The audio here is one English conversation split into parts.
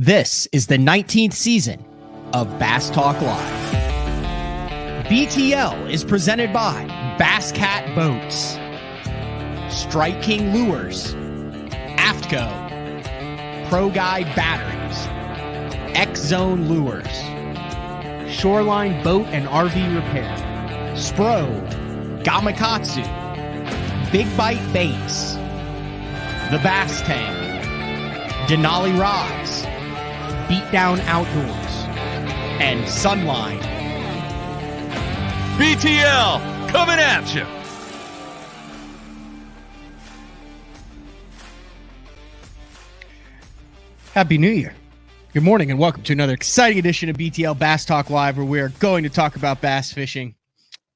This is the 19th season of Bass Talk Live. BTL is presented by Bass Cat Boats, Strike King Lures, AFTCO, Pro Guide Batteries, X Zone Lures, Shoreline Boat and RV Repair, Spro, Gamakatsu, Big Bite Baits, The Bass Tank, Denali Rods, Beatdown Outdoors, and Sunline. BTL coming at you. Happy New Year. Good morning and welcome to another exciting edition of BTL Bass Talk Live, where we are going to talk about bass fishing.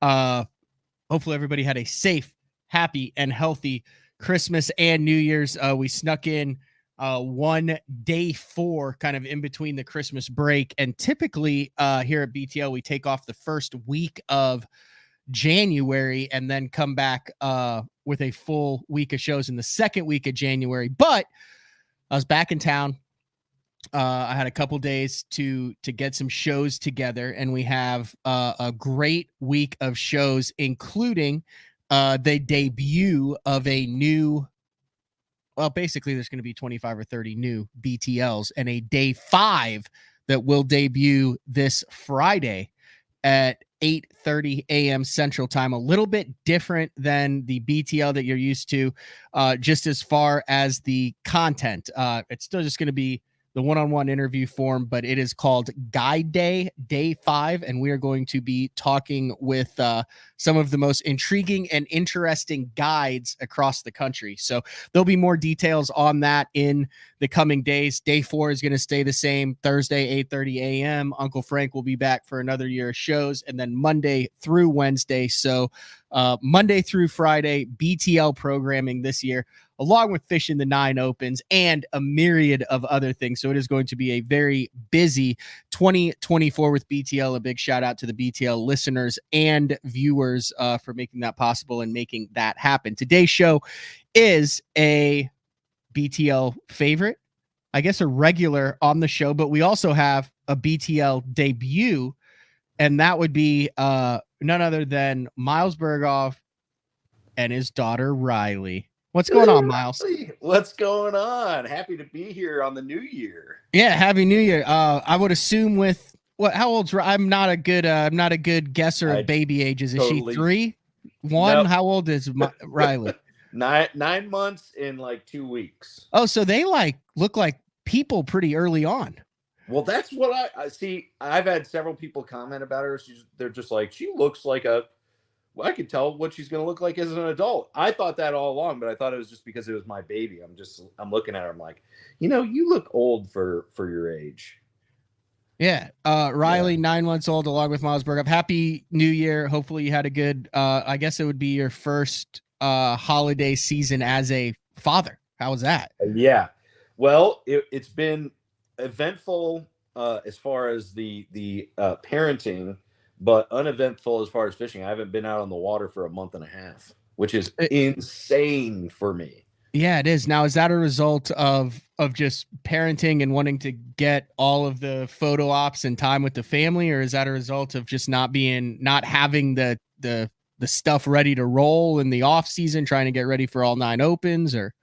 Hopefully everybody had a safe, happy, and healthy Christmas and New Year's. We snuck in one day 4 kind of in between the Christmas break. And typically here at BTL, we take off the first week of January and then come back with a full week of shows in the second week of January. But I was back in town. I had a couple days to get some shows together, and we have a great week of shows, including the debut of a new, well, basically there's going to be 25 or 30 new BTLs, and a day 5 that will debut this Friday at 8:30 a.m. Central Time. A little bit different than the BTL that you're used to, just as far as the content. It's still just going to be the one-on-one interview form, but it is called Guide Day, Day 5, and we are going to be talking with some of the most intriguing and interesting guides across the country. So there'll be more details on that in the coming days. Day 4 is going to stay the same, Thursday, 8:30 a.m. Uncle Frank will be back for another year of shows, and then Monday through Wednesday. So Monday through Friday, BTL programming this year, along with Fishing the 9 Opens and a myriad of other things. So it is going to be a very busy 2024 with BTL. A big shout out to the BTL listeners and viewers for making that possible and making that happen. Today's show is a BTL favorite, I guess a regular on the show, but we also have a BTL debut, and that would be none other than Miles Burghoff and his daughter, Riley. What's going on, Miles? What's going on? Happy to be here on the new year. Yeah, happy New Year. I would assume with what? How old's I'm not a good guesser of baby ages. Is she 3, 1? Nope. How old is Riley? 9 months in like 2 weeks. Oh, so they look like people pretty early on. Well, that's what I see. I've had several people comment about her. They're just like, she looks like I could tell what she's going to look like as an adult. I thought that all along, but I thought it was just because it was my baby. I'm looking at her. I'm like, you look old for your age. Yeah. Riley, 9 months old, along with Miles Burghoff. Happy New Year. Hopefully you had a good, I guess it would be your first holiday season as a father. How was that? Yeah. Well, it's been eventful as far as the parenting, but uneventful as far as fishing. I haven't been out on the water for a month and a half, which is insane for me. Yeah, it is. Now, is that a result of just parenting and wanting to get all of the photo ops and time with the family, or is that a result of just not having the stuff ready to roll in the off season, trying to get ready for all 9 opens? Or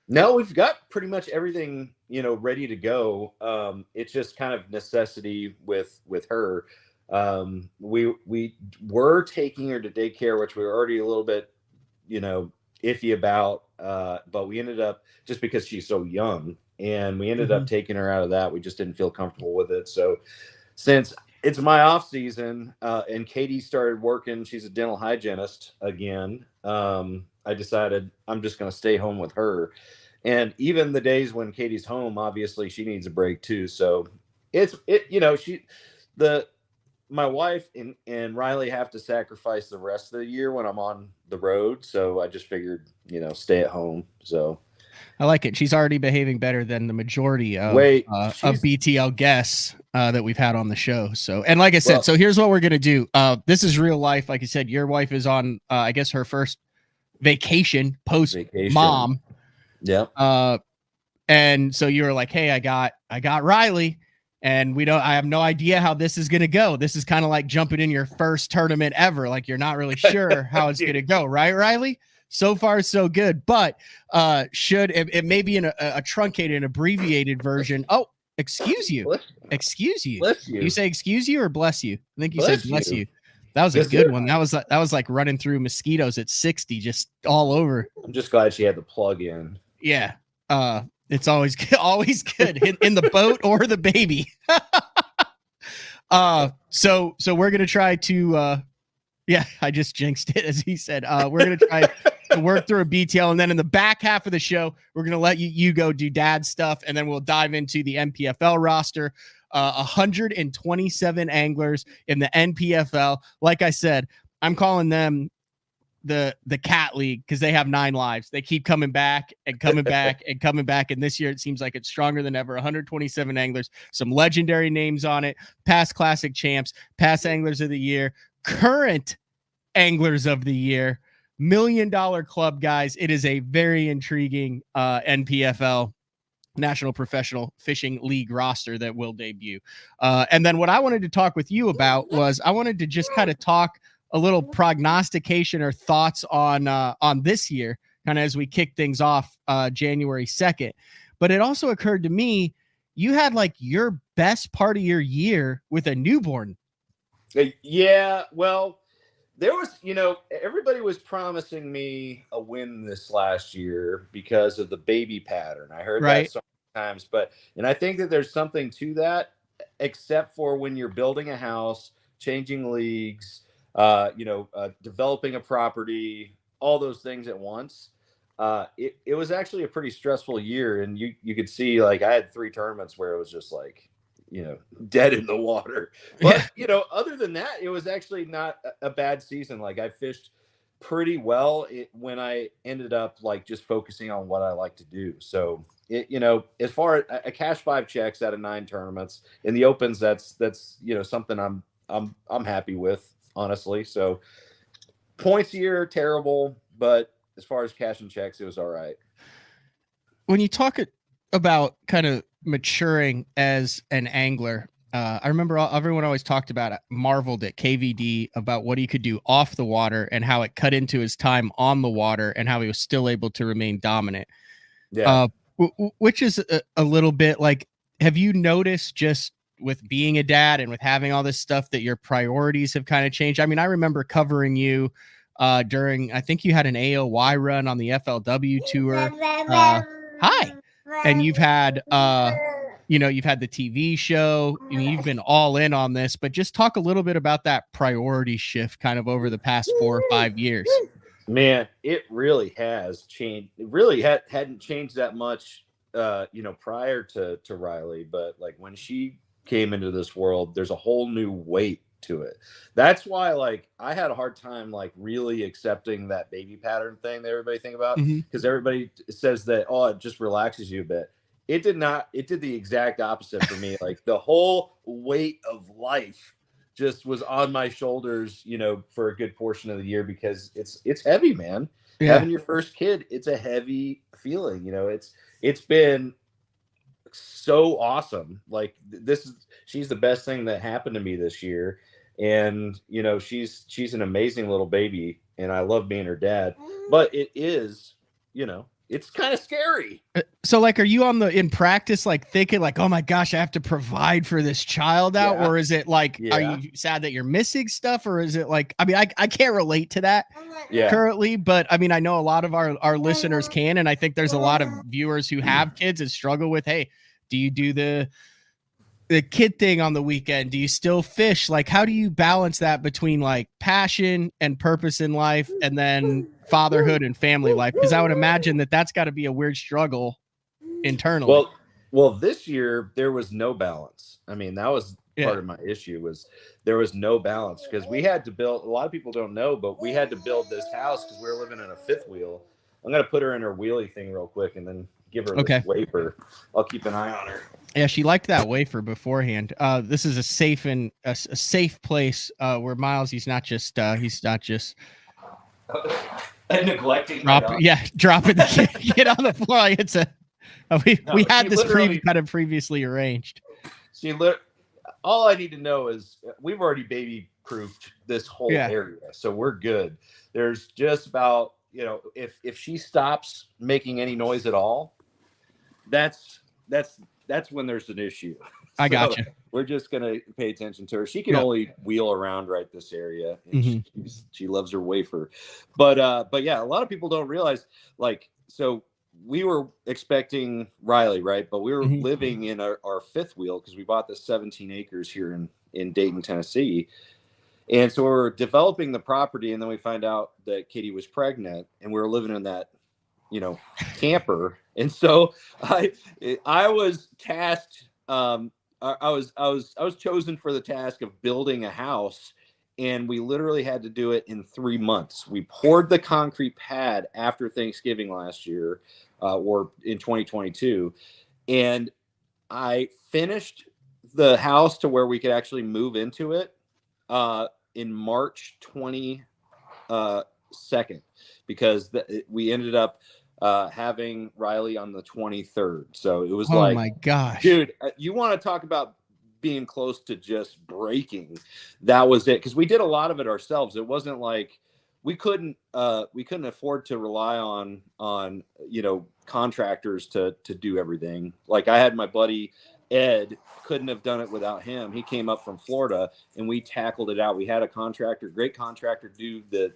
no, we've got pretty much everything ready to go. It's just kind of necessity with her. We were taking her to daycare, which we were already a little bit, iffy about, but we ended up, just because she's so young, and we ended up taking her out of that. We just didn't feel comfortable with it. So since it's my off season, and Katie started working, she's a dental hygienist again. I decided I'm just going to stay home with her. And even the days when Katie's home, obviously she needs a break too. So my wife and Riley have to sacrifice the rest of the year when I'm on the road. So I just figured, stay at home. So I like it. She's already behaving better than the majority of BTL guests that we've had on the show. So, and like I said, so here's what we're going to do. This is real life. Like you said, your wife is on, I guess, her first vacation post mom. Yeah. And so you were like, hey, I got I got Riley. And I have no idea how this is going to go. This is kind of like jumping in your first tournament ever. Like you're not really sure how it's going to go. Right, Riley? So far, so good. But should it may be in a truncated and abbreviated version. Oh, excuse you. Excuse you. Bless you. You say excuse you or bless you? I think you said bless you. That was a Yes, good sir. one. That was like running through mosquitoes at 60, just all over. I'm just glad she had the plug in. Yeah. It's always good in the boat or the baby. So we're gonna try to yeah, I just jinxed it, as he said. We're gonna try to work through a BTL, and then in the back half of the show, we're gonna let you go do dad stuff, and then we'll dive into the NPFL roster. 127 anglers in the NPFL. Like I said, I'm calling them the cat league because they have 9 lives. They keep coming back and coming back and coming back. And this year it seems like it's stronger than ever. 127 anglers, some legendary names on it, past classic champs, past anglers of the year, current anglers of the year, $1 million club guys. It is a very intriguing NPFL, National Professional Fishing League roster that will debut. And then what I wanted to talk with you about was I wanted to just kind of talk a little prognostication or thoughts on this year, kind of as we kick things off January 2nd. But it also occurred to me, you had like your best part of your year with a newborn. Yeah, well, there was, everybody was promising me a win this last year because of the baby pattern. I heard that so many times, and I think that there's something to that, except for when you're building a house, changing leagues, developing a property, all those things at once. It was actually a pretty stressful year. And you could see, like, I had 3 tournaments where it was just like, dead in the water. But, other than that, it was actually not a bad season. Like, I fished pretty well when I ended up like just focusing on what I like to do. So, as far as I cashed 5 checks out of 9 tournaments in the opens, that's something I'm happy with, honestly. So points year, terrible, but as far as cashing checks, it was all right. When you talk about kind of maturing as an angler, I remember everyone always talked about it, marveled at KVD about what he could do off the water and how it cut into his time on the water and how he was still able to remain dominant. Yeah. Which is a little bit like, have you noticed just with being a dad and with having all this stuff that your priorities have kind of changed? I mean, I remember covering you during, I think you had an AOY run on the FLW tour. Hi. And you've had, you've had the TV show, you've been all in on this, but just talk a little bit about that priority shift kind of over the past 4 or 5 years. Man, it really has changed. It really hadn't changed that much, prior to Riley, but like when she came into this world, there's a whole new weight to it. That's why, like, I had a hard time like really accepting that baby pattern thing that everybody think about, because everybody says that, oh, it just relaxes you a bit. It did not. It did the exact opposite for me. Like the whole weight of life just was on my shoulders, for a good portion of the year, because it's heavy, man. Yeah. Having your first kid, it's a heavy feeling. It's been so awesome. Like she's the best thing that happened to me this year. And, she's an amazing little baby, and I love being her dad, but it is, it's kind of scary. So like, are you in practice, like thinking like, oh my gosh, I have to provide for this child out? Yeah. Or is it like, are you sad that you're missing stuff? Or is it like, I mean, I can't relate to that currently, but I mean, I know a lot of our listeners can, and I think there's a lot of viewers who have kids and struggle with, hey, do you do the kid thing on the weekend? Do you still fish? Like, how do you balance that between like passion and purpose in life and then fatherhood and family life? Because I would imagine that's got to be a weird struggle internally. Well, this year there was no balance. I mean, that was part of my issue, was there was no balance, because we had to build, a lot of people don't know, but we had to build this house because we were living in a 5th wheel. I'm going to put her in her wheelie thing real quick and then give her this wafer. I'll keep an eye on her. Yeah, she liked that wafer beforehand. This is a safe place where Miles, he's not just neglecting. Dropping the kid on the floor. Like it's a We No, had this kind of previously arranged. All I need to know is we've already baby proofed this whole Yeah. area, so we're good. There's just about, if she stops making any noise at all, that's when there's an issue. I got you. We're just gonna pay attention to her. She can only wheel around right this area, and she loves her wafer. But yeah, a lot of people don't realize, like, so we were expecting Riley, right? But we were living in our fifth wheel because we bought this 17 acres here in Dayton, Tennessee. And so we were developing the property, and then we find out that Katie was pregnant, and we were living in that, camper. And so I was tasked. I was chosen for the task of building a house, and we literally had to do it in 3 months. We poured the concrete pad after Thanksgiving last year, or in 2022, and I finished the house to where we could actually move into it in March 22nd, because we ended up having Riley on the 23rd. So it was oh my gosh, dude, you want to talk about being close to just breaking. That was it. Cause we did a lot of it ourselves. It wasn't like we couldn't afford to rely on, contractors to do everything. Like I had my buddy Ed, couldn't have done it without him. He came up from Florida and we tackled it out. We had a great contractor do the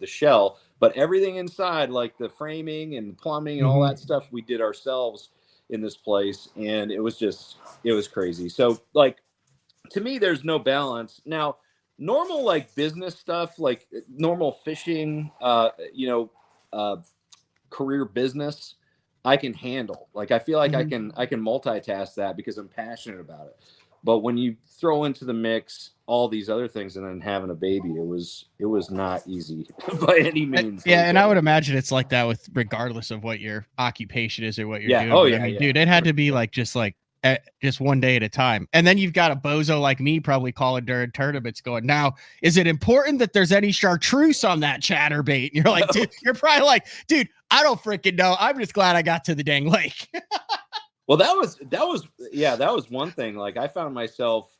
shell, but everything inside, like the framing and plumbing and all that stuff, we did ourselves in this place. And it was crazy. So like, to me, there's no balance. Now, normal like business stuff, like normal fishing, career business, I can handle. Like I feel like I can multitask that because I'm passionate about it. But when you throw into the mix all these other things and then having a baby, it was not easy by any means. Yeah, and I would imagine it's like that with regardless of what your occupation is or what you're doing. Oh, yeah. I mean, dude, it had to be like just one day at a time. And then you've got a bozo like me probably calling during tournaments going, now, is it important that there's any chartreuse on that chatterbait? And you're like, dude, you're probably like, dude, I don't freaking know. I'm just glad I got to the dang lake. Well, that was one thing. Like I found myself,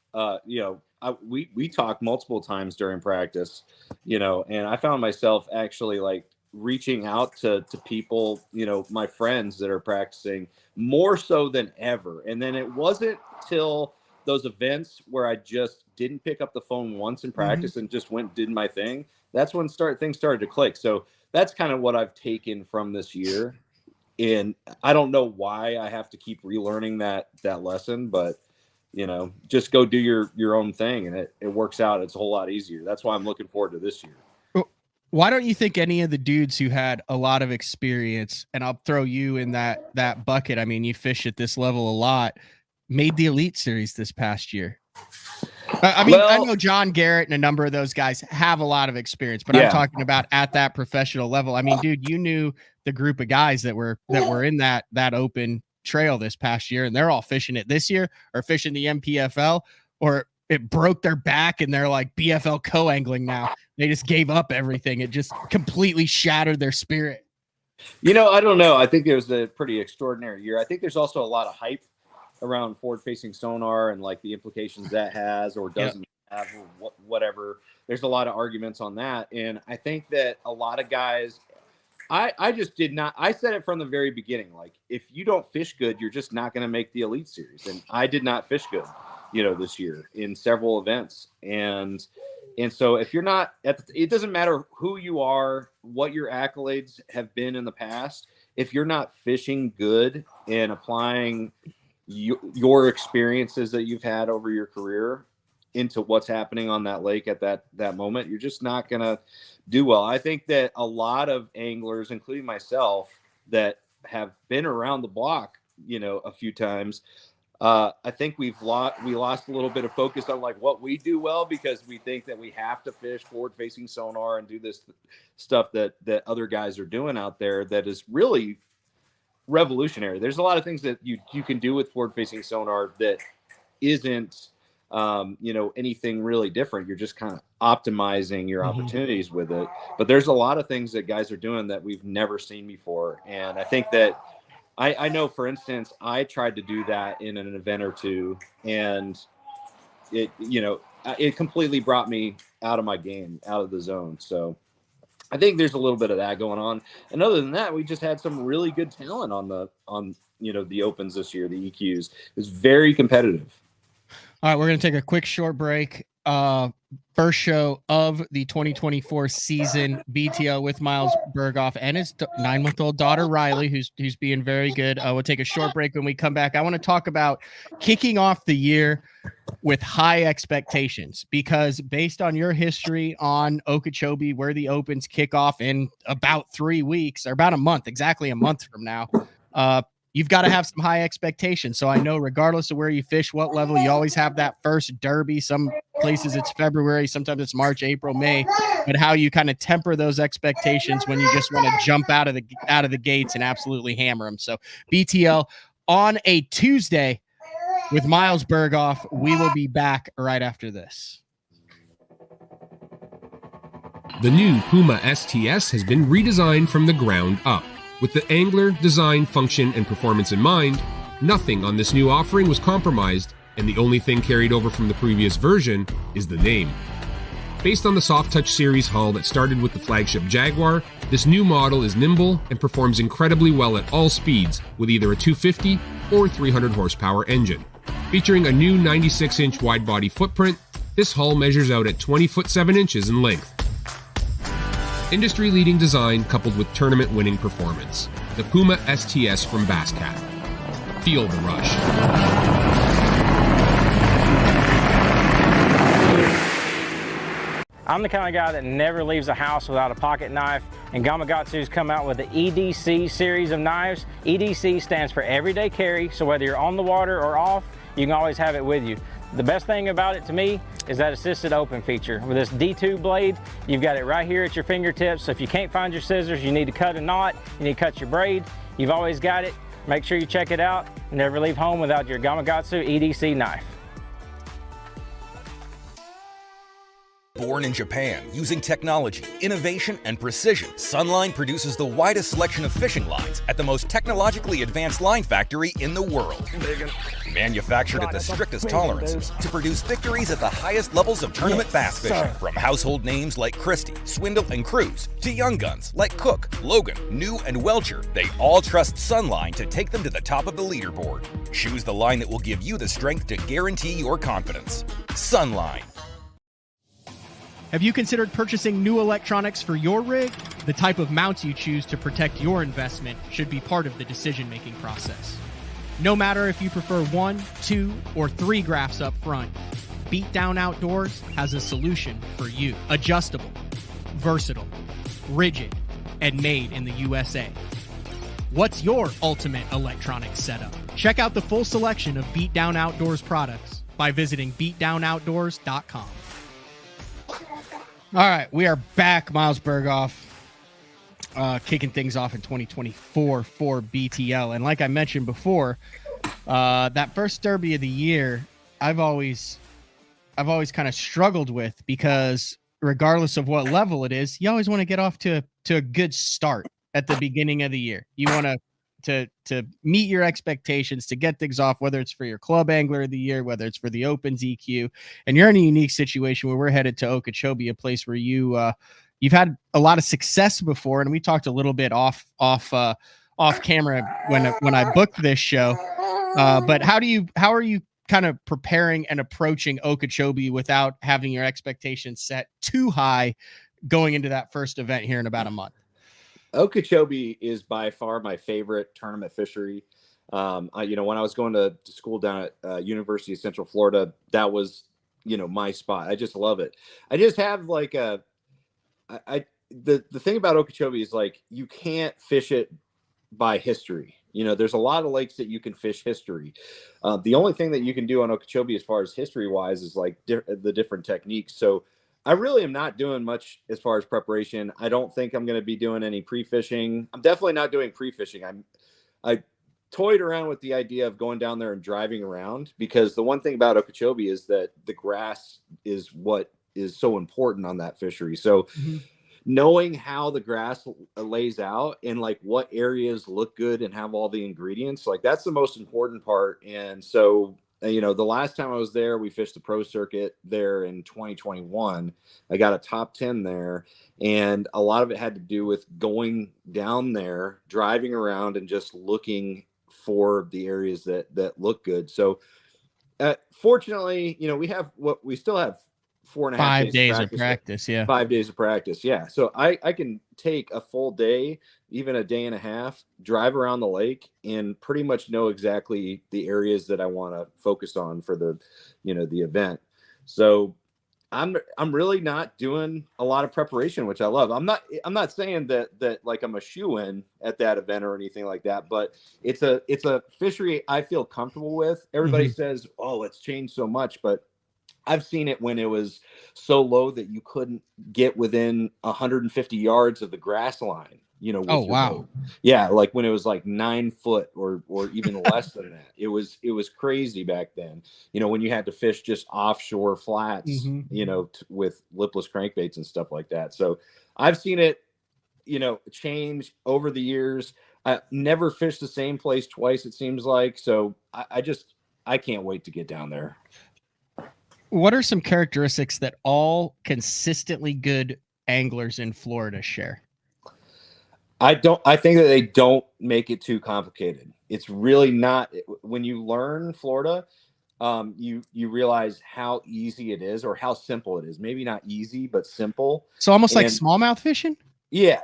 we talked multiple times during practice, and I found myself actually like reaching out to people, my friends that are practicing more so than ever. And then it wasn't till those events where I just didn't pick up the phone once in practice and just went and did my thing. That's when things started to click. So that's kind of what I've taken from this year. And I don't know why I have to keep relearning that lesson, but just go do your own thing, and it works out. It's a whole lot easier. That's why I'm looking forward to this year. Why don't you think any of the dudes who had a lot of experience, and I'll throw you in that bucket, I mean, you fish at this level a lot, made the Elite Series this past year? I know John Garrett and a number of those guys have a lot of experience, but I'm talking about at that professional level. I mean, dude, you knew the group of guys that were in that open trail this past year, and they're all fishing it this year or fishing the NPFL, or it broke their back and they're like BFL co-angling now. They just gave up everything. It just completely shattered their spirit. I don't know. I think it was a pretty extraordinary year. I think there's also a lot of hype around forward-facing sonar and like the implications that has or doesn't have, or whatever. There's a lot of arguments on that, and I think that a lot of guys, I just did not. I said it from the very beginning. Like, if you don't fish good, you're just not going to make the Elite Series, and I did not fish good, this year in several events, and so if you're not it doesn't matter who you are, what your accolades have been in the past. If you're not fishing good and applying your experiences that you've had over your career into what's happening on that lake at that moment, you're just not going to do well. I think that a lot of anglers, including myself, that have been around the block, a few times, I think we lost a little bit of focus on like what we do well, because we think that we have to fish forward facing sonar and do this stuff that other guys are doing out there that is really revolutionary. There's a lot of things that you can do with forward facing sonar that isn't anything really different. You're just kind of optimizing your opportunities with it. But there's a lot of things that guys are doing that we've never seen before, and I think that I know, for instance, I tried to do that in an event or two, and it completely brought me out of my game, out of the zone. So I think there's a little bit of that going on. And other than that, we just had some really good talent on the opens this year, the EQs. It was very competitive. All right, we're going to take a quick short break. First show of the 2024 season, BTL with Miles Burghoff and his 9-month-old daughter Riley, who's being very good. We'll take a short break. When we come back, I want to talk about kicking off the year with high expectations, because based on your history on Okeechobee, where the opens kick off in about 3 weeks, or about a month, exactly a month from now, you've got to have some high expectations. So I know regardless of where you fish, what level, you always have that first derby. Some places it's February, sometimes it's March, April, May, but how you kind of temper those expectations when you just want to jump out of the gates and absolutely hammer them. So BTL on a Tuesday with Miles Burghoff. We will be back right after this. The new Puma STS has been redesigned from the ground up. With the angler, design, function, and performance in mind, nothing on this new offering was compromised, and the only thing carried over from the previous version is the name. Based on the Soft Touch series hull that started with the flagship Jaguar, this new model is nimble and performs incredibly well at all speeds with either a 250 or 300 horsepower engine. Featuring a new 96-inch wide-body footprint, this hull measures out at 20 foot 7 inches in length. Industry-leading design coupled with tournament-winning performance. The Puma STS from Basscat. Feel the rush. I'm the kind of guy that never leaves a house without a pocket knife, and Gamakatsu's come out with the EDC series of knives. EDC stands for everyday carry, so whether you're on the water or off, you can always have it with you. The best thing about it to me is that assisted open feature. With this D2 blade, you've got it right here at your fingertips, so if you can't find your scissors, you need to cut a knot, you need to cut your braid, you've always got it. Make sure you check it out. Never leave home without your Gamakatsu EDC knife. Born in Japan, using technology, innovation, and precision, Sunline produces the widest selection of fishing lines at the most technologically advanced line factory in the world. Manufactured at the strictest tolerances to produce victories at the highest levels of tournament bass fishing. From household names like Christie, Swindle, and Cruz, to young guns like Cook, Logan, New, and Welcher, they all trust Sunline to take them to the top of the leaderboard. Choose the line that will give you the strength to guarantee your confidence. Sunline. Have you considered purchasing new electronics for your rig? The type of mounts you choose to protect your investment should be part of the decision-making process. No matter if you prefer 1, 2, or 3 graphs up front, Beatdown Outdoors has a solution for you. Adjustable, versatile, rigid, and made in the USA. What's your ultimate electronics setup? Check out the full selection of Beatdown Outdoors products by visiting beatdownoutdoors.com. All right, we are back. Miles Burghoff kicking things off in 2024 for BTL. And like I mentioned before, that first derby of the year, I've always kind of struggled with, because regardless of what level it is, you always want to get off to a good start at the beginning of the year. You want to meet your expectations, to get things off, whether it's for your club angler of the year, whether it's for the Opens EQ. And you're in a unique situation where we're headed to Okeechobee, a place where you've had a lot of success before. And we talked a little bit off camera when I booked this show. But how are you kind of preparing and approaching Okeechobee without having your expectations set too high going into that first event here in about a month? Okeechobee is by far my favorite tournament fishery. When I was going to school down at University of Central Florida, that was, my spot. I just love it. I just have like the thing about Okeechobee is like, you can't fish it by history. There's a lot of lakes that you can fish history. The only thing that you can do on Okeechobee as far as history wise is like the different techniques. So I really am not doing much as far as preparation. I don't think I'm going to be doing any pre-fishing. I'm definitely not doing pre-fishing. I toyed around with the idea of going down there and driving around, because the one thing about Okeechobee is that the grass is what is so important on that fishery. So knowing how the grass lays out and like what areas look good and have all the ingredients, like that's the most important part. And so, you know, the last time I was there, we fished the pro circuit there in 2021. I got a top 10 there, and a lot of it had to do with going down there, driving around, and just looking for the areas that look good. So fortunately, you know, we still have 4.5 5 days of practice. Yeah. 5 days of practice. Yeah. So I can take a full day, even a day and a half, drive around the lake and pretty much know exactly the areas that I want to focus on for the, you know, the event. So I'm really not doing a lot of preparation, which I love. I'm not saying that like I'm a shoe-in at that event or anything like that, but it's a fishery I feel comfortable with. Everybody says, oh, it's changed so much, but I've seen it when it was so low that you couldn't get within 150 yards of the grass line, you know, with your boat. Yeah, like when it was like 9 foot or even less than that. It was crazy back then. You know, when you had to fish just offshore flats, you know, with lipless crankbaits and stuff like that. So I've seen it, you know, change over the years. I never fished the same place twice, it seems like. So I can't wait to get down there. What are some characteristics that all consistently good anglers in Florida share? I think that they don't make it too complicated. It's really not. When you learn Florida, you realize how easy it is, or how simple it is. Maybe not easy, but simple. So almost like smallmouth fishing? Yeah.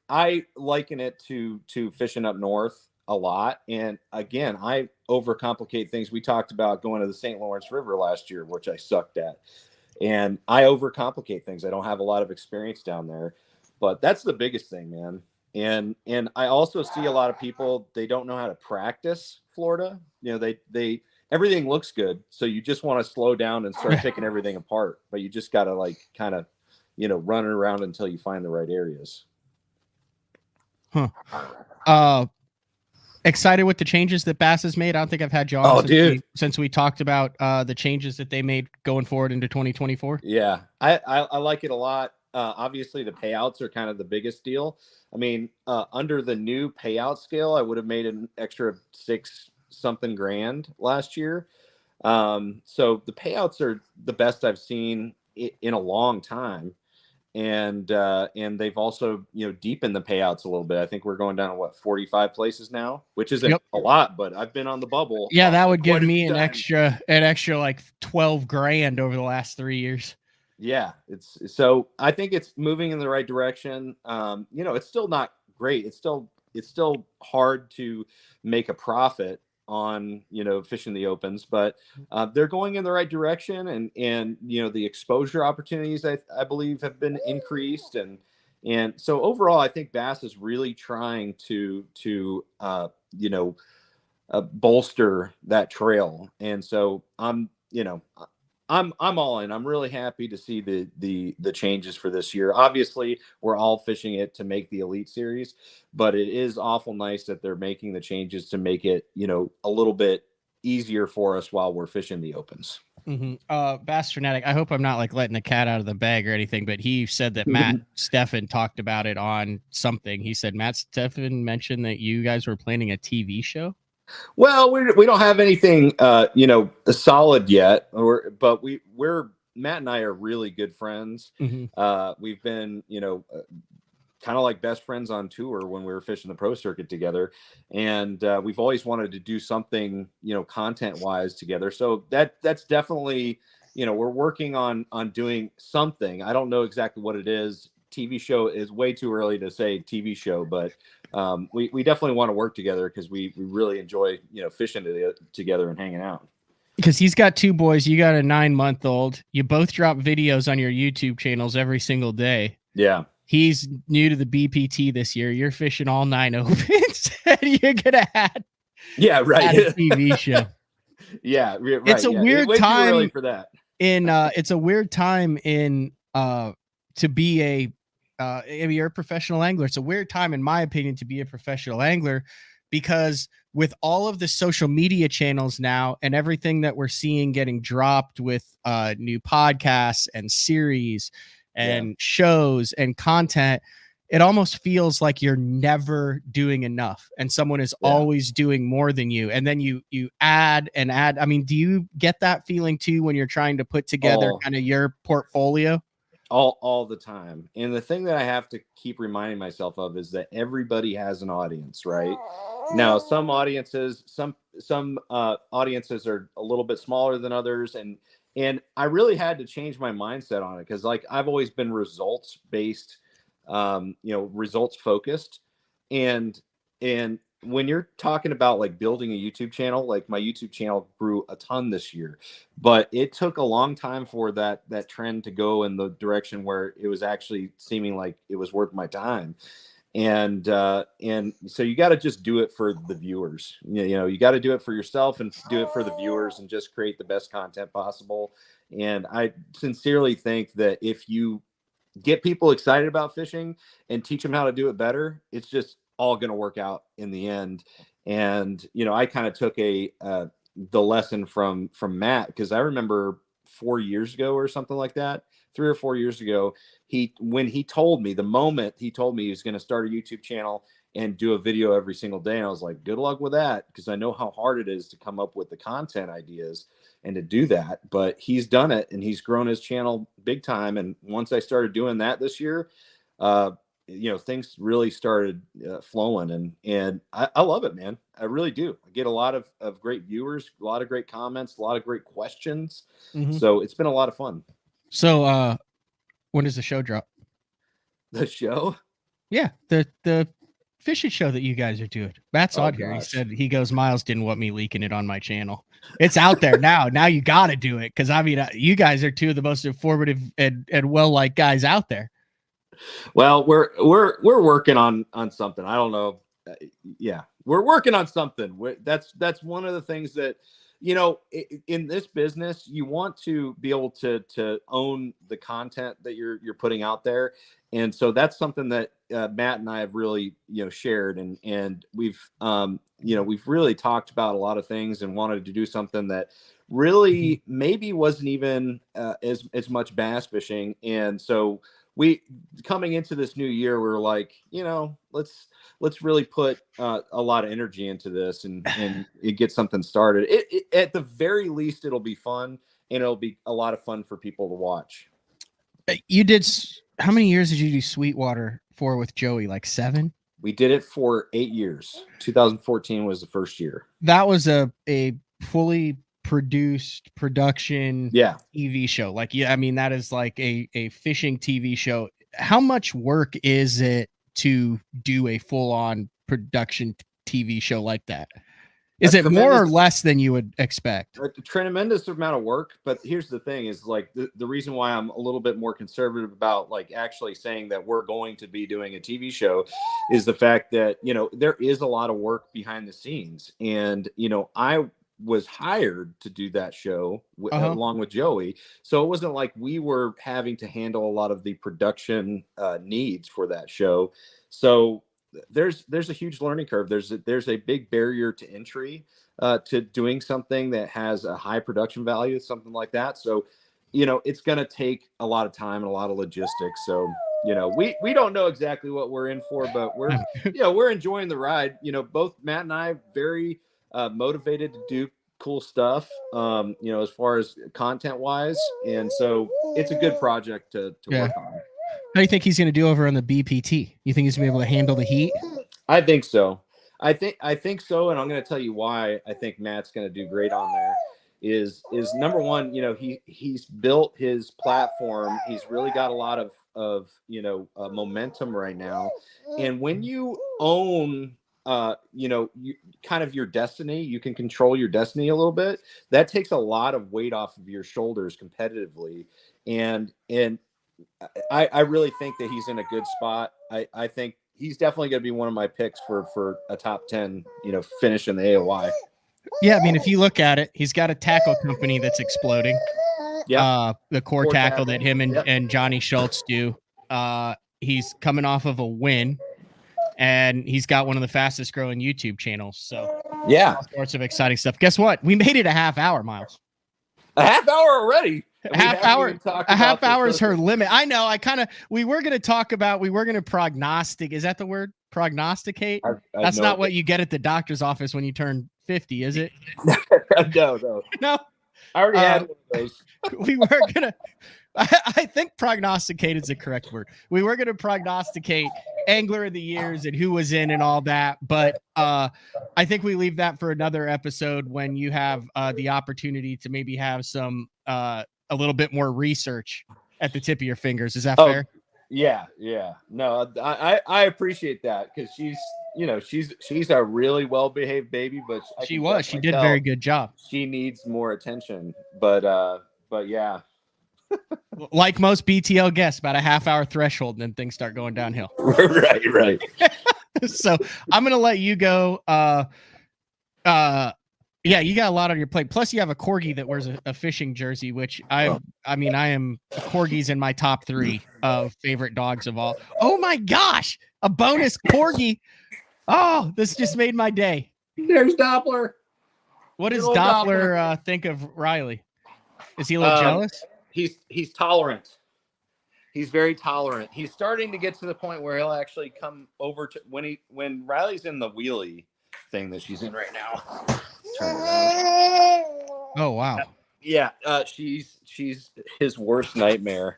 I liken it to fishing up north a lot. And again, I overcomplicate things. We talked about going to the St. Lawrence River last year, which I sucked at. And I overcomplicate things. I don't have a lot of experience down there, but that's the biggest thing, man. And I also see a lot of people, they don't know how to practice Florida. You know, they everything looks good, so you just want to slow down and start picking everything apart. But you just got to like kind of, you know, run around until you find the right areas. Excited with the changes that Bass has made. I don't think I've had you on since we talked about the changes that they made going forward into 2024. Yeah, I like it a lot. Obviously, the payouts are kind of the biggest deal. I mean, under the new payout scale, I would have made an extra 6-something grand last year. So the payouts are the best I've seen in a long time. And they've also, you know, deepened the payouts a little bit. I think we're going down to 45 places now, which isn't a lot, but I've been on the bubble. Yeah, that would give me an extra like 12 grand over the last 3 years. Yeah, so I think it's moving in the right direction. You know, it's still not great. It's still hard to make a profit on, you know, fishing the opens, but they're going in the right direction, and you know, the exposure opportunities I believe have been increased, and so overall I think Bass is really trying to you know, bolster that trail. And so I'm all in. I'm really happy to see the changes for this year. Obviously, we're all fishing it to make the Elite Series, but it is awful nice that they're making the changes to make it, you know, a little bit easier for us while we're fishing the opens. Bass Fanatic, I hope I'm not like letting the cat out of the bag or anything, but he said that Matt Steffen talked about it on something. He said Matt Steffen mentioned that you guys were planning a TV show. Well, we don't have anything, you know, solid yet, but we're Matt and I are really good friends. We've been, you know, kind of like best friends on tour when we were fishing the pro circuit together. And we've always wanted to do something, you know, content wise together. So that's definitely, you know, we're working on doing something. I don't know exactly what it is. TV show is way too early to say TV show, but we definitely want to work together because we really enjoy, you know, fishing together and hanging out. Because he's got 2 boys, you got a 9-month-old. You both drop videos on your YouTube channels every single day. Yeah. He's new to the BPT this year. You're fishing all 9 opens, and you're gonna add a TV show. Yeah, right. It's a weird time too early for that. It's a weird time to be a I mean, you're a professional angler. It's a weird time, in my opinion, to be a professional angler, because with all of the social media channels now and everything that we're seeing getting dropped with new podcasts and series and shows and content, it almost feels like you're never doing enough and someone is always doing more than you. And then you add and add. I mean, do you get that feeling too when you're trying to put together kind of your portfolio? All the time. And the thing that I have to keep reminding myself of is that everybody has an audience, right? Now, some audiences are a little bit smaller than others, and I really had to change my mindset on it, because like I've always been results based, results focused, and when you're talking about like building a YouTube channel, like my YouTube channel grew a ton this year, but it took a long time for that trend to go in the direction where it was actually seeming like it was worth my time. And so you got to just do it for the viewers. You got to do it for yourself and do it for the viewers, and just create the best content possible. And I sincerely think that if you get people excited about fishing and teach them how to do it better, it's just all going to work out in the end. And I kind of took the lesson from Matt, because I remember 4 years ago or something like that, 3 or 4 years ago, when he told me, the moment he told me he was going to start a YouTube channel and do a video every single day, and I was like, good luck with that, because I know how hard it is to come up with the content ideas and to do that. But he's done it, and he's grown his channel big time. And once I started doing that this year, things really started flowing, and I love it, man. I really do. I get a lot of great viewers, a lot of great comments, a lot of great questions. So it's been a lot of fun. So when does the show drop? The show? Yeah, the fishing show that you guys are doing. Matt's on here. He said, Miles didn't want me leaking it on my channel. It's out there now. Now you got to do it, because I mean, you guys are two of the most informative and well-liked guys out there. Well, we're working on something. I don't know. We're working on something. That's one of the things that, in this business, you want to be able to own the content that you're putting out there. And so that's something that Matt and I have really, shared, and we've really talked about a lot of things, and wanted to do something that really maybe wasn't even as much bass fishing. And so coming into this new year, we're like, let's really put a lot of energy into this and get something started. At the very least, it'll be fun, and it'll be a lot of fun for people to watch. You did, how many years did you do Sweetwater for with Joey? Like 7? We did it for 8 years. 2014 was the first year. That was a fully produced production TV show. Like, I mean, that is like a fishing TV show. How much work is it to do a full-on production TV show like that? Is it more or less than you would expect? A tremendous amount of work. But here's the thing, is like the reason why I'm a little bit more conservative about like actually saying that we're going to be doing a TV show is the fact that, there is a lot of work behind the scenes. And, I was hired to do that show along with Joey. So it wasn't like we were having to handle a lot of the production needs for that show. So there's a huge learning curve. There's a big barrier to entry to doing something that has a high production value, something like that. So, it's going to take a lot of time and a lot of logistics. So, we don't know exactly what we're in for, but we're enjoying the ride. Both Matt and I very motivated to do cool stuff, as far as content wise. And so it's a good project to work on. How do you think he's going to do over on the BPT? You think he's going to be able to handle the heat? I think so. I think so. And I'm going to tell you why I think Matt's going to do great on there is number one, he's built his platform. He's really got a lot of momentum right now. And when you own, you kind of your destiny, you can control your destiny a little bit. That takes a lot of weight off of your shoulders competitively. And I really think that he's in a good spot. I think he's definitely going to be one of my picks for a top 10, finish in the AOY. Yeah. I mean, if you look at it, he's got a tackle company that's exploding. Yeah. The core tackle that him and Johnny Schultz do. He's coming off of a win, and he's got one of the fastest growing YouTube channels. So all sorts of exciting stuff. Guess what? We made it a half hour, Miles. A half hour already? We half haven't hour. even talked A half about hour is the- her limit. I know. We were going to prognostic. Is that the word? Prognosticate? That's not what you get at the doctor's office when you turn 50, is it? No. No. I already had one of those. We were going to, I think prognosticate is the correct word. We were going to prognosticate angler of the years and who was in and all that. But I think we leave that for another episode when you have the opportunity to maybe have some, a little bit more research at the tip of your fingers. Is that fair? Yeah. No, I appreciate that because she's a really well behaved baby, but She did a very good job. She needs more attention, but yeah. Like most BTL guests, about a half hour threshold, and then things start going downhill. Right. So I'm gonna let you go. Yeah, you got a lot on your plate. Plus, you have a corgi that wears a fishing jersey, which I am corgis in my top 3 of favorite dogs of all. Oh my gosh, a bonus corgi! Oh, this just made my day. There's Doppler. What does Doppler think of Riley? Is he a little jealous? He's tolerant. He's very tolerant. He's starting to get to the point where he'll actually come over to when Riley's in the wheelie thing that she's in right now. Turn around. Oh wow. Yeah, she's his worst nightmare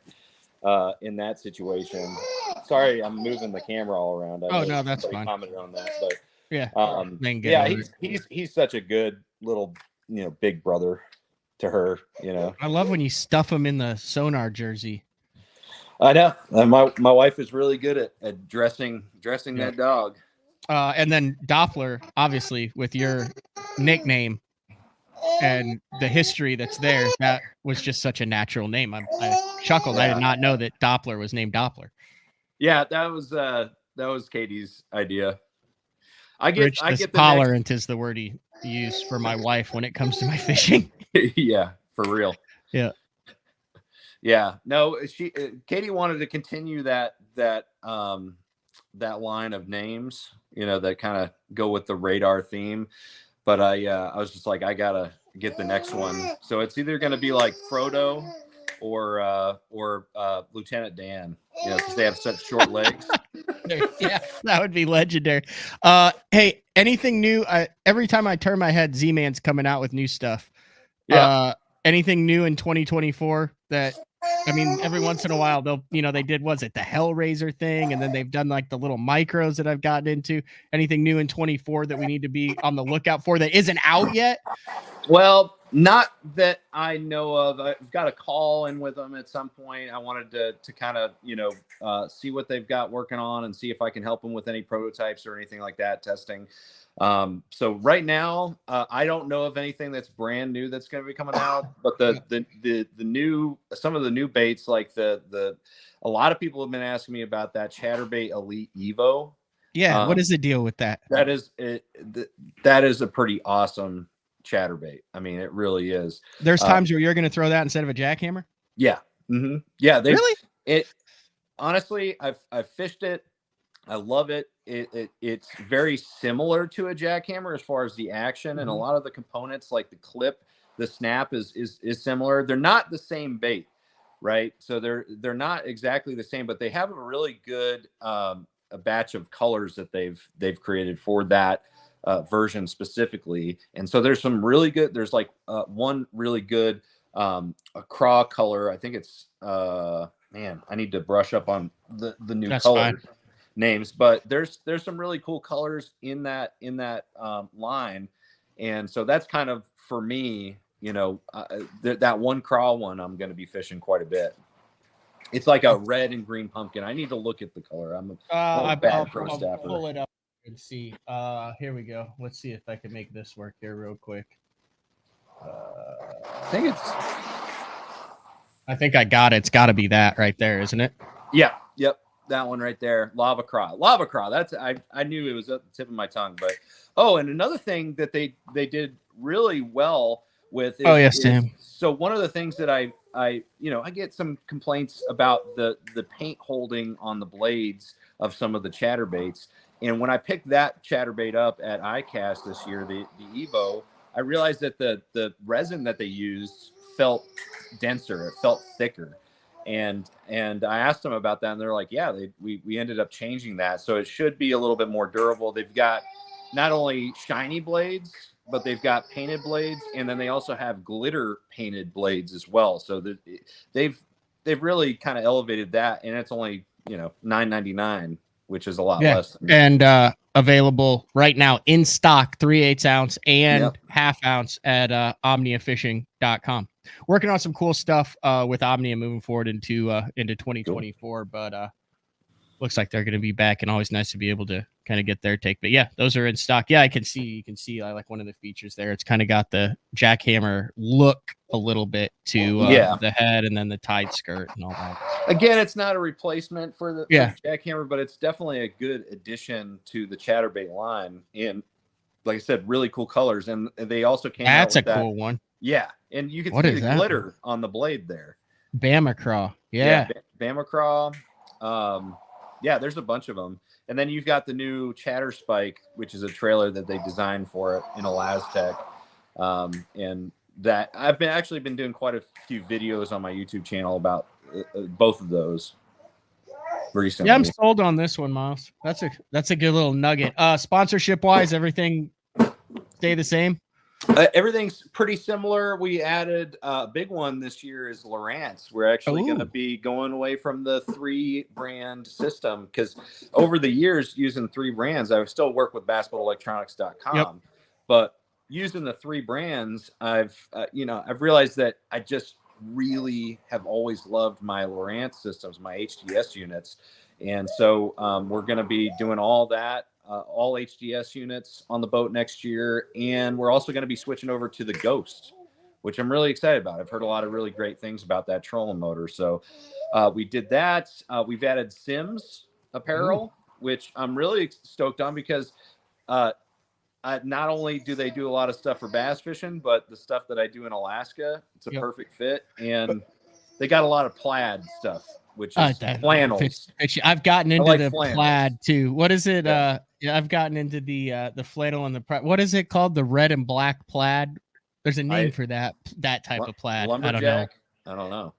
in that situation. Sorry, I'm moving the camera all around. No, that's fine. Commented on that, but yeah, he's such a good little big brother to her. I love when you stuff him in the sonar jersey. I know. My wife is really good at dressing that dog. And then Doppler, obviously, with your nickname and the history that's there, that was just such a natural name. I chuckled. Yeah. I did not know that Doppler was named Doppler. Yeah, that was Katie's idea. I get tolerant is the word he used for my wife when it comes to my fishing. Yeah, for real. Yeah. Yeah. No, Katie wanted to continue that line of names, that kind of go with the radar theme. But I was just like, I gotta get the next one. So it's either going to be like Frodo or Lieutenant Dan, because they have such short legs. Yeah, that would be legendary. Hey, anything new? Every time I turn my head, Z-Man's coming out with new stuff. Yeah. Anything new in 2024 that, every once in a while they did, was it the Hellraiser thing? And then they've done like the little micros that I've gotten into. Anything new in 24 that we need to be on the lookout for that isn't out yet? Well, not that I know of. I've got a call in with them at some point. I wanted to kind of, see what they've got working on and see if I can help them with any prototypes or anything like that, testing. So right now, I don't know of anything that's brand new that's going to be coming out, but some of the new baits, like a lot of people have been asking me about that chatterbait Elite Evo. Yeah. What is the deal with that? That is a pretty awesome chatterbait. It really is. There's times where you're going to throw that instead of a jackhammer. Yeah. Mm-hmm. Yeah. Really? Honestly, I've fished it. I love it. It's very similar to a jackhammer as far as the action, and a lot of the components, like the clip, the snap is similar. They're not the same bait, right? So they're not exactly the same, but they have a really good a batch of colors that they've created for that version specifically. And so there's some really good. There's like one really good a craw color. I think it's man, I need to brush up on the new colors. Names, but there's some really cool colors in that line, and so that's kind of, for me, that one craw one I'm going to be fishing quite a bit. It's like a red and green pumpkin. I need to look at the color. I'm a bad pro staffer. I'll pull it up and see. Here we go. Let's see if I can make this work here real quick. I think I got it. It's got to be that right there, isn't it? Yeah. Yep. That one right there, lava craw. That's I knew it was at the tip of my tongue, but and another thing that they did really well with is, Sam. So one of the things that I get some complaints about the paint holding on the blades of some of the chatterbaits, and when I picked that chatterbait up at ICAST this year, the Evo, I realized that the resin that they used felt denser, it felt thicker. And I asked them about that, and they're like, yeah, we ended up changing that, so it should be a little bit more durable. They've got not only shiny blades, but they've got painted blades, and then they also have glitter painted blades as well. So that they've really kind of elevated that, and it's only $9.99, which is a lot less. And available right now in stock, 3/8 ounce and 1/2 ounce at omniafishing.com. Working on some cool stuff with Omnia moving forward into 2024, but looks like they're going to be back, and always nice to be able to kind of get their take. But yeah, those are in stock. Yeah, you can see I like one of the features there. It's kind of got the jackhammer look a little bit to the head, and then the tied skirt and all that. Again, it's not a replacement for the jackhammer, but it's definitely a good addition to the chatterbait line. And like I said, really cool colors. And they also came out with cool one. Yeah, and you can see the glitter on the blade there. Bamacraw. Yeah, Bamacraw. Yeah, there's a bunch of them. And then you've got the new Chatter Spike, which is a trailer that they designed for it in Elastec. And that I've been doing quite a few videos on my YouTube channel about both of those recently. Yeah, I'm sold on this one, Miles. That's a good little nugget. Sponsorship wise, everything stay the same. Everything's pretty similar. We added a big one this year is Lowrance. We're actually going to be going away from the 3 brand system, because over the years using 3 brands, I still work with bassboatelectronics.com, but using the 3 brands, I've realized that I just really have always loved my Lowrance systems, my HDS units. And so we're going to be doing all that. All HDS units on the boat next year, and we're also going to be switching over to the Ghost, which I'm really excited about. I've heard a lot of really great things about that trolling motor. So we did that. We've added Sims apparel, which I'm really stoked on, because not only do they do a lot of stuff for bass fishing, but the stuff that I do in Alaska, it's a perfect fit. And they got a lot of plaid stuff, which is flannels. I've gotten into the plaid too. What is it? I've gotten into the flannel and the what is it called? The red and black plaid. There's a name for that type of plaid. Lumberjack? I don't know.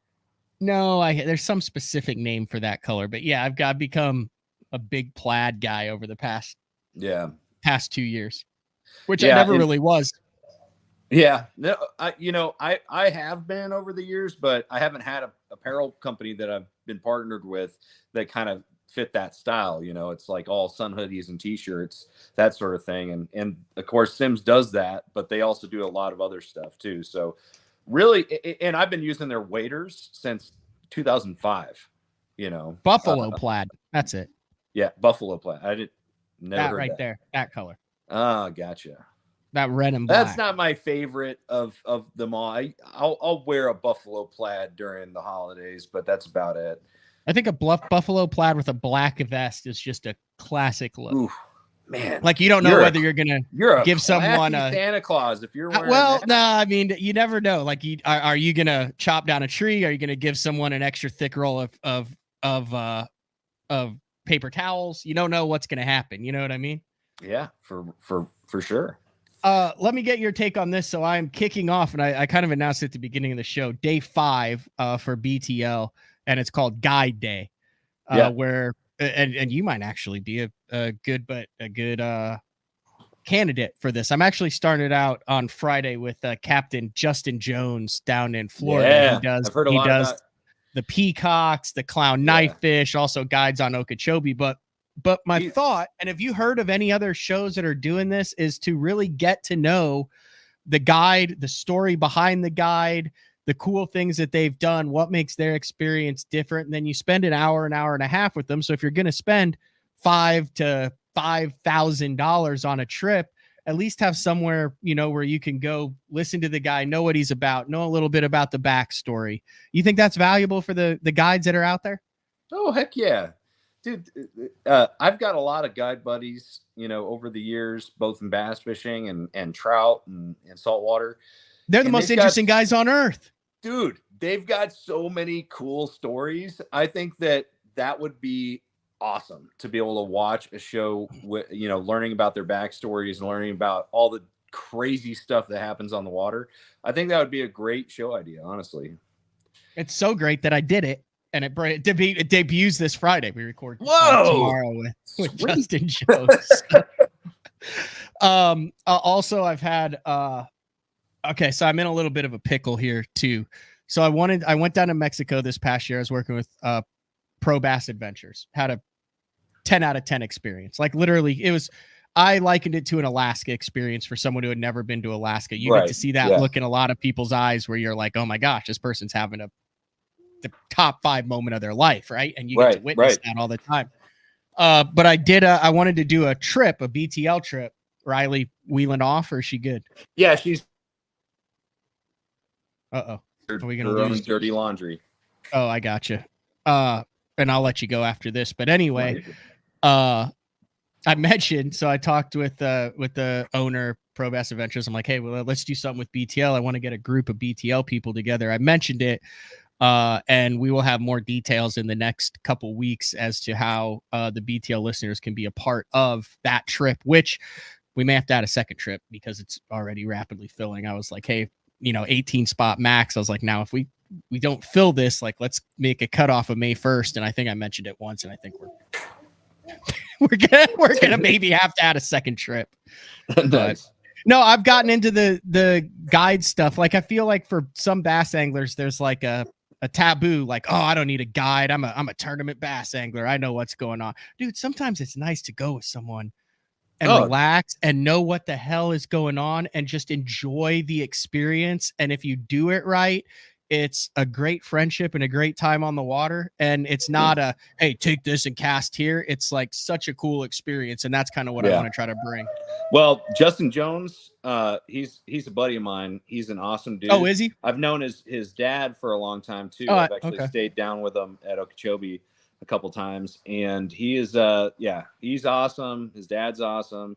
No, there's some specific name for that color, but yeah, I've become a big plaid guy over the past 2 years, which I never really was. Yeah, no, I have been over the years, but I haven't had a apparel company that I've been partnered with that kind of fit that style. It's like all sun hoodies and t-shirts, that sort of thing. And of course Sims does that, but they also do a lot of other stuff too. So really, and I've been using their waders since 2005, Buffalo plaid. That's it. Yeah. Buffalo plaid. I didn't never that right there, that color. Ah, gotcha. That red and black. That's not my favorite of them all. I'll wear a buffalo plaid during the holidays, but that's about it. I think a buffalo plaid with a black vest is just a classic look. Ooh, man, like you don't know whether you're gonna give someone a Santa Claus if you're wearing no, I mean you never know. Like, are you gonna chop down a tree? Are you gonna give someone an extra thick roll of paper towels? You don't know what's gonna happen. You know what I mean? Yeah, for sure. Let me get your take on this. So I'm kicking off, and I kind of announced at the beginning of the show, day 5 for BTL, and it's called Guide Day, where and you might actually be a good candidate for this. I'm actually started out on Friday with Captain Justin Jones down in Florida. Yeah, He does the peacocks, the clown knife fish, also guides on Okeechobee, but my thought, and have you heard of any other shows that are doing this, is to really get to know the guide, the story behind the guide, the cool things that they've done, what makes their experience different. And then you spend an hour and a half with them. So if you're going to spend $5,000 to $5,000 on a trip, at least have somewhere, where you can go listen to the guy, know what he's about, know a little bit about the backstory. You think that's valuable for the guides that are out there? Oh, heck yeah. Dude, I've got a lot of guide buddies, over the years, both in bass fishing and trout and saltwater. They're the most interesting guys on earth. Dude, they've got so many cool stories. I think that would be awesome to be able to watch a show with, learning about their backstories and learning about all the crazy stuff that happens on the water. I think that would be a great show idea, honestly. It's so great that I did it, and it debuts this Friday. We record tomorrow with Justin Jones. Also, I've had okay, so I'm in a little bit of a pickle here too. So I went down to Mexico this past year. I was working with Pro Bass Adventures. Had a 10 out of 10 experience. Like literally, I likened it to an Alaska experience for someone who had never been to Alaska. You get to see that look in a lot of people's eyes where you're like, oh my gosh, this person's having the top 5 moment of their life, right? And you get to witness that all the time. But I wanted to do a BTL trip. Riley wheeling off, or is she good? Yeah, she's. Are we gonna lose dirty laundry? Oh, I gotcha. And I'll let you go after this. But anyway, I mentioned, so I talked with the owner, Pro Bass Adventures. I'm like, hey, well, let's do something with BTL. I want to get a group of BTL people together. I mentioned it, and we will have more details in the next couple weeks as to how the BTL listeners can be a part of that trip, which we may have to add a second trip because it's already rapidly filling. I was like, hey, 18 spot max. I was like, now if we don't fill this, like, let's make a cutoff of May 1st. And I think I mentioned it once, and I think we're gonna maybe have to add a second trip. Nice. But no, I've gotten into the guide stuff. Like, I feel like for some bass anglers, there's like a taboo, like, oh, I don't need a guide. I'm a tournament bass angler. I know what's going on. Dude, sometimes it's nice to go with someone and relax and know what the hell is going on and just enjoy the experience. And if you do it right, it's a great friendship and a great time on the water. And it's not a, hey, take this and cast here. It's like such a cool experience. And that's kind of what I want to try to bring. Well, Justin Jones, he's a buddy of mine. He's an awesome dude. Oh, is he? I've known his dad for a long time too. I've actually stayed down with him at Okeechobee a couple times, and he is he's awesome. His dad's awesome.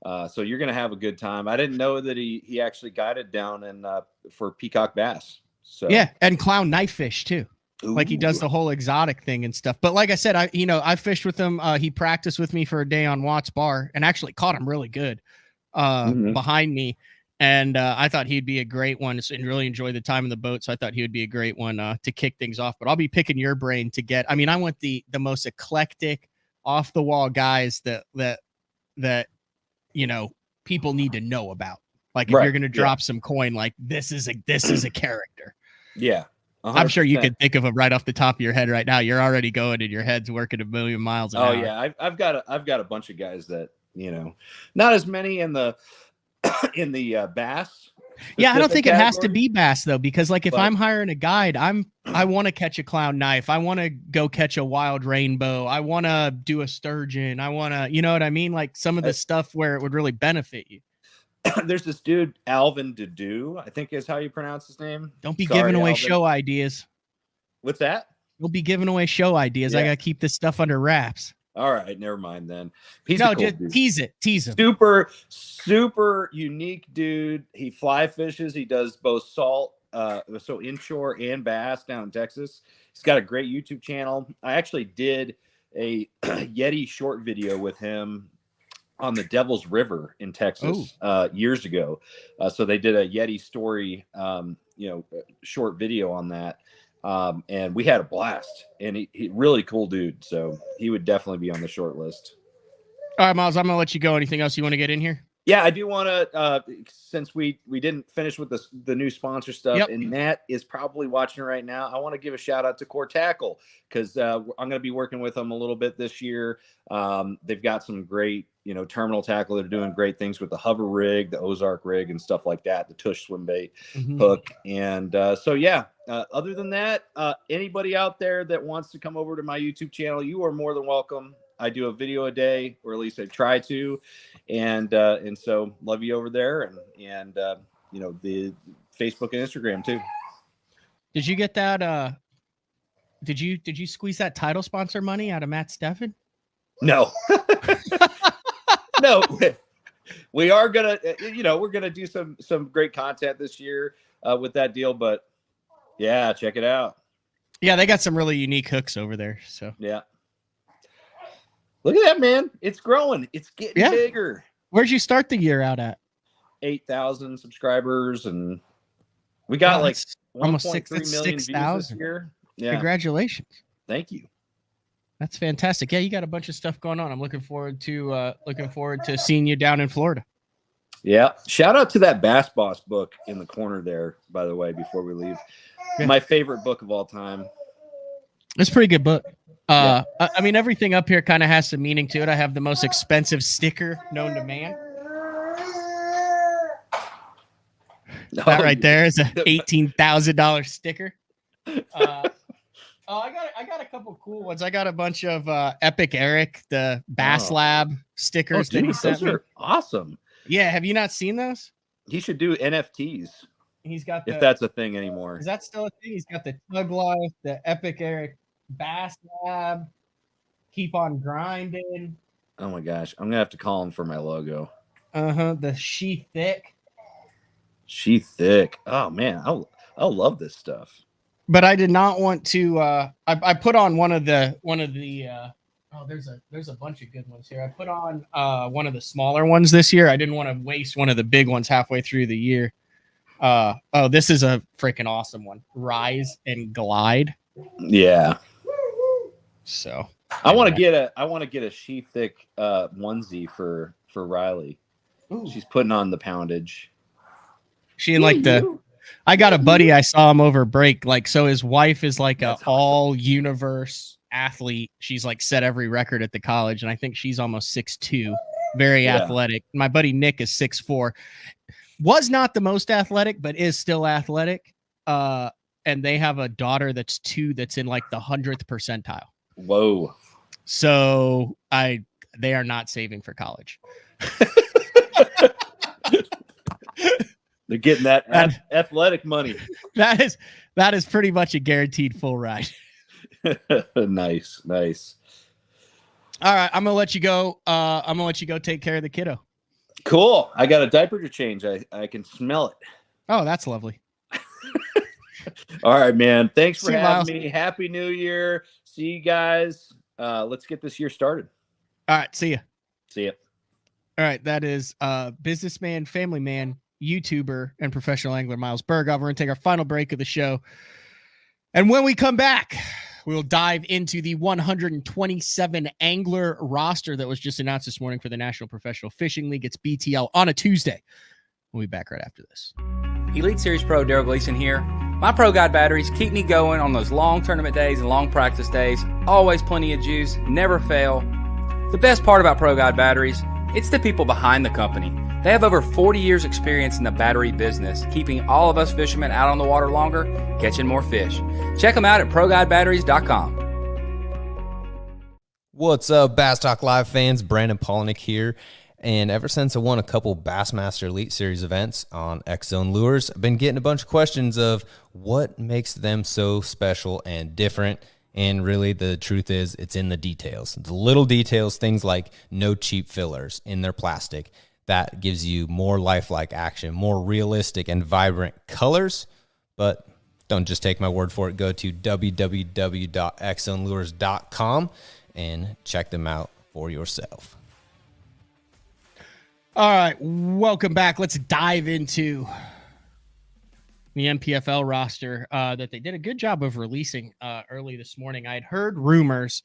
So you're gonna have a good time. I didn't know that he actually guided down and for peacock bass. So yeah, and clown knife fish too. Ooh. Like he does the whole exotic thing and stuff. But like I said, I fished with him. He practiced with me for a day on Watts Bar and actually caught him really good behind me. And I thought he'd be a great one and really enjoy the time in the boat. So I thought he would be a great one to kick things off. But I'll be picking your brain to get. I mean, I want the most eclectic, off the wall guys that people need to know about. Like if you're going to drop some coin, like this is a character. Yeah. 100%. I'm sure you could think of them right off the top of your head right now. You're already going and your head's working a million miles an hour. Oh yeah. I've got a bunch of guys that, not as many in the bass. Yeah. I don't think it has to be bass though, because like if I'm hiring a guide, I want to catch a clown knife. I want to go catch a wild rainbow. I want to do a sturgeon. I want to, you know what I mean? Like some of the stuff where it would really benefit you. There's this dude, Alvin Dedu, I think is how you pronounce his name. Don't be giving away show ideas. What's that? You'll be giving away show ideas. Yeah. I got to keep this stuff under wraps. All right, never mind then. Just tease him. Super, super unique dude. He fly fishes. He does both salt, so inshore and bass down in Texas. He's got a great YouTube channel. I actually did a Yeti short video with him on the Devil's River in Texas years ago. So they did a Yeti story, short video on that. And we had a blast, and he really cool dude. So he would definitely be on the short list. All right, Miles, I'm going to let you go. Anything else you want to get in here? Yeah, I do want to, since we didn't finish with the new sponsor stuff, and Matt is probably watching right now, I want to give a shout out to Core Tackle, because I'm going to be working with them a little bit this year. They've got some great, terminal tackle. They're doing great things with the hover rig, the Ozark rig, and stuff like that, the tush swim bait hook. And other than that, anybody out there that wants to come over to my YouTube channel, you are more than welcome. I do a video a day, or at least I try to, and so love you over there, and the Facebook and Instagram too. Did you get that? Did you squeeze that title sponsor money out of Matt Steffen? No, no. We are gonna, we're gonna do some great content this year with that deal, but yeah, check it out. Yeah, they got some really unique hooks over there. So yeah. Look at that, man. It's growing. It's getting bigger. Where'd you start the year out at? 8,000 subscribers, and we got like almost 1.3 million views this year. Yeah. Congratulations. Thank you. That's fantastic. Yeah, you got a bunch of stuff going on. I'm looking forward to seeing you down in Florida. Yeah. Shout out to that Bass Boss book in the corner there, by the way, before we leave. Yeah. My favorite book of all time. It's a pretty good book. I mean, everything up here kind of has some meaning to it. I have the most expensive sticker known to man. That right there is a $18,000 sticker. I got a couple cool ones. I got a bunch of Epic Eric, the Bass Lab stickers that he sent me. Those are awesome. Yeah, have you not seen those? He should do NFTs. He's got if that's a thing anymore. Is that still a thing? He's got the Tug Life, the Epic Eric Bass Lab, Keep on Grinding. Oh my gosh, I'm gonna have to call him for my logo. The She Thick. She Thick. Oh man, I'll love this stuff. But I did not want to. I put on one of the. There's a bunch of good ones here. I put on one of the smaller ones this year. I didn't want to waste one of the big ones halfway through the year. This is a freaking awesome one. Rise and Glide. Yeah. So I want to get a She Thick onesie for Riley. Ooh. She's putting on the poundage. She and I got a buddy. I saw him over break. So his wife is like a all universe athlete. She's like set every record at the college, and I think she's almost 6'2", very athletic. My buddy Nick is 6'4", was not the most athletic, but is still athletic. And they have a daughter that's 2 that's in like the 100th percentile. Whoa! So they are not saving for college. They're getting that athletic money. That is pretty much a guaranteed full ride. Nice. All right, I'm gonna let you go. Take care of the kiddo. Cool. I got a diaper to change. I can smell it. Oh, that's lovely. All right, man. Thanks for having me. Happy New Year. See you guys. Let's get this year started. All right. See ya. See ya. All right. That is businessman, family man, YouTuber, and professional angler Miles Burghoff. We're going to take our final break of the show. And when we come back, we'll dive into the 127 angler roster that was just announced this morning for the National Professional Fishing League. It's BTL on a Tuesday. We'll be back right after this. Elite Series Pro Daryl Gleason here. My Pro Guide batteries keep me going on those long tournament days and long practice days. Always plenty of juice, never fail. The best part about Pro Guide batteries, it's the people behind the company. They have over 40 years experience in the battery business, keeping all of us fishermen out on the water longer, catching more fish. Check them out at ProGuideBatteries.com. What's up, Bass Talk Live fans? Brandon Polnick here. And ever since I won a couple Bassmaster Elite Series events on X-Zone Lures, I've been getting a bunch of questions of what makes them so special and different. And really, the truth is, it's in the details. The little details, things like no cheap fillers in their plastic. That gives you more lifelike action, more realistic and vibrant colors. But don't just take my word for it. Go to www.xzonelures.com and check them out for yourself. All right, welcome back. Let's dive into the NPFL roster that they did a good job of releasing early this morning. I had heard rumors.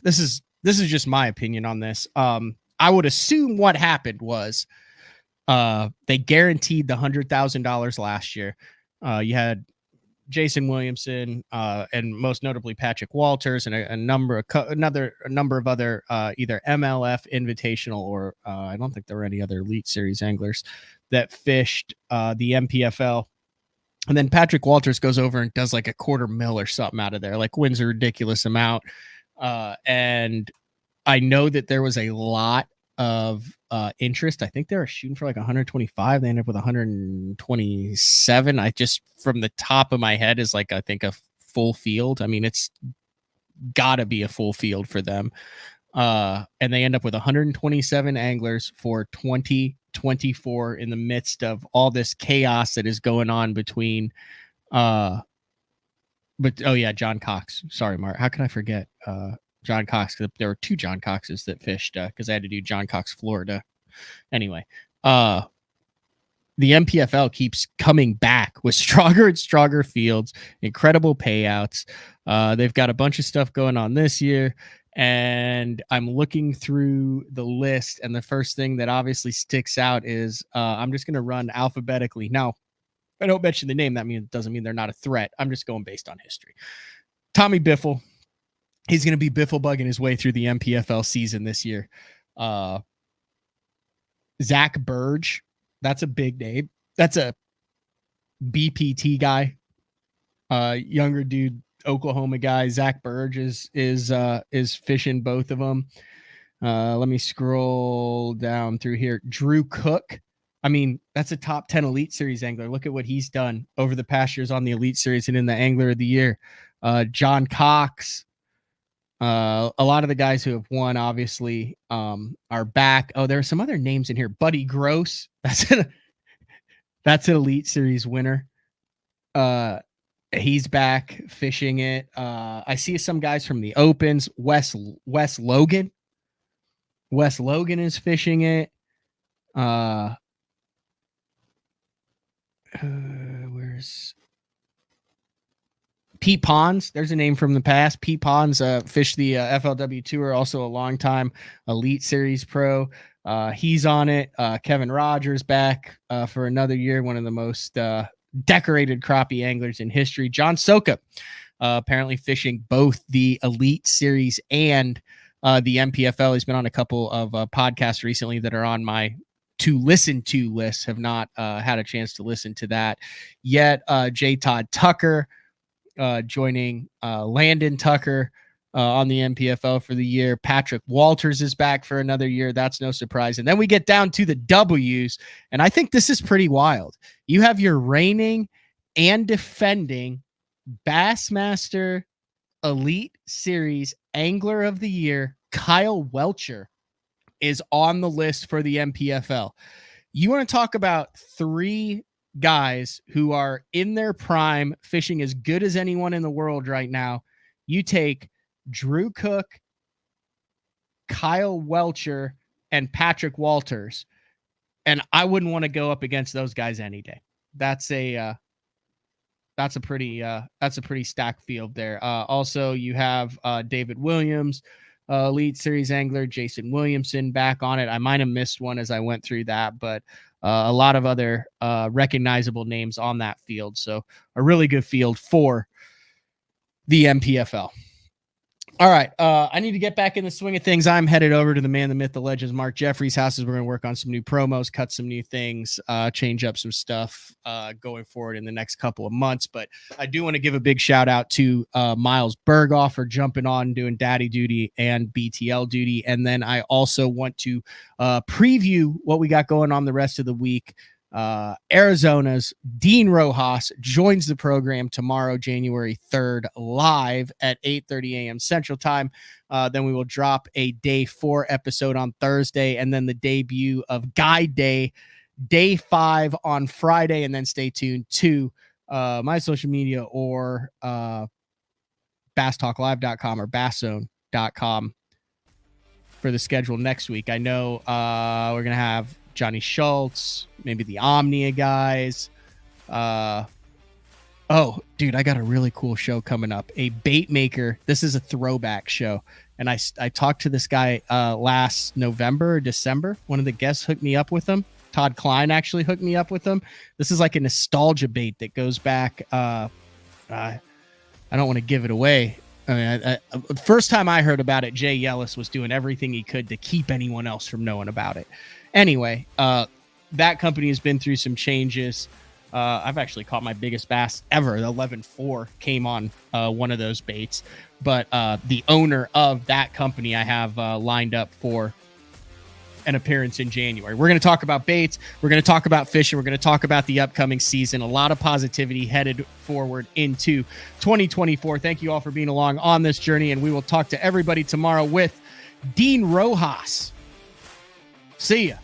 This is just my opinion on this. I would assume what happened was they guaranteed the $100,000 last year. You had Jason Williamson and most notably Patrick Walters and a number of other either MLF Invitational or I don't think there were any other Elite Series anglers that fished the NPFL. And then Patrick Walters goes over and does like $250,000 or something out of there, like wins a ridiculous amount. And I know that there was a lot of interest. I think they were shooting for like 125. They ended up with 127. I just from the top of my head is like, I think a full field. I mean, it's gotta be a full field for them. And they end up with 127 anglers for 2024 in the midst of all this chaos that is going on between, John Cox. Sorry, Mark. How can I forget? John Cox. There were 2 John Coxes that fished because I had to do John Cox, Florida. Anyway, The NPFL keeps coming back with stronger and stronger fields, incredible payouts. They've got a bunch of stuff going on this year, and I'm looking through the list, and the first thing that obviously sticks out is I'm just going to run alphabetically. Now, I don't mention the name. That doesn't mean they're not a threat. I'm just going based on history. Tommy Biffle. He's going to be Biffle bugging his way through the NPFL season this year. Zach Burge. That's a big name. That's a BPT guy. Younger dude, Oklahoma guy. Zach Burge is fishing both of them. Let me scroll down through here. Drew Cook. I mean, that's a top 10 Elite Series angler. Look at what he's done over the past years on the Elite Series and in the Angler of the Year. John Cox. A lot of the guys who have won, obviously, are back. Oh, there are some other names in here. Buddy Gross. That's an Elite Series winner. He's back fishing it. I see some guys from the Opens. Wes Logan. Wes Logan is fishing it. Where's Pete Pons? There's a name from the past. Pete Pons fished the FLW Tour, also a long-time Elite Series pro. He's on it. Kevin Rogers back for another year, one of the most decorated crappie anglers in history. John Soka apparently fishing both the Elite Series and the NPFL. He's been on a couple of podcasts recently that are on my to listen to list. Have not had a chance to listen to that yet. J. Todd Tucker joining Landon Tucker on the NPFL for the year. Patrick Walters is back for another year. That's no surprise. And then we get down to the W's, and I think this is pretty wild. You have your reigning and defending Bassmaster Elite Series Angler of the Year, Kyle Welcher, is on the list for the NPFL. You want to talk about three guys who are in their prime, fishing as good as anyone in the world right now. You take Drew Cook, Kyle Welcher, and Patrick Walters, and I wouldn't want to go up against those guys any day. That's a pretty stacked field there. Also, you have David Williams, Elite Series angler, Jason Williamson back on it. I might have missed one as I went through that, but a lot of other recognizable names on that field. So a really good field for the NPFL. All right. I need to get back in the swing of things. I'm headed over to the man, the myth, the legends, Mark Jeffries' house. We're going to work on some new promos, cut some new things, change up some stuff going forward in the next couple of months. But I do want to give a big shout out to Miles Burghoff for jumping on, doing daddy duty and BTL duty. And then I also want to preview what we got going on the rest of the week. Arizona's Dean Rojas joins the program tomorrow, January 3rd, live at 8:30 a.m. Central Time. Then we will drop a day 4 episode on Thursday, and then the debut of Guide Day, day 5 on Friday. And then stay tuned to my social media or basstalklive.com or basszone.com for the schedule next week. I know we're going to have Johnny Schultz, maybe the Omnia guys. Oh, dude, I got a really cool show coming up. A bait maker. This is a throwback show. And I talked to this guy last November or December. One of the guests hooked me up with him. Todd Klein actually hooked me up with him. This is like a nostalgia bait that goes back. I don't want to give it away. I mean, first time I heard about it, Jay Yellis was doing everything he could to keep anyone else from knowing about it. Anyway, that company has been through some changes. I've actually caught my biggest bass ever. The 11.4 came on one of those baits. But the owner of that company I have lined up for an appearance in January. We're going to talk about baits. We're going to talk about fishing. We're going to talk about the upcoming season. A lot of positivity headed forward into 2024. Thank you all for being along on this journey, and we will talk to everybody tomorrow with Dean Rojas. See ya.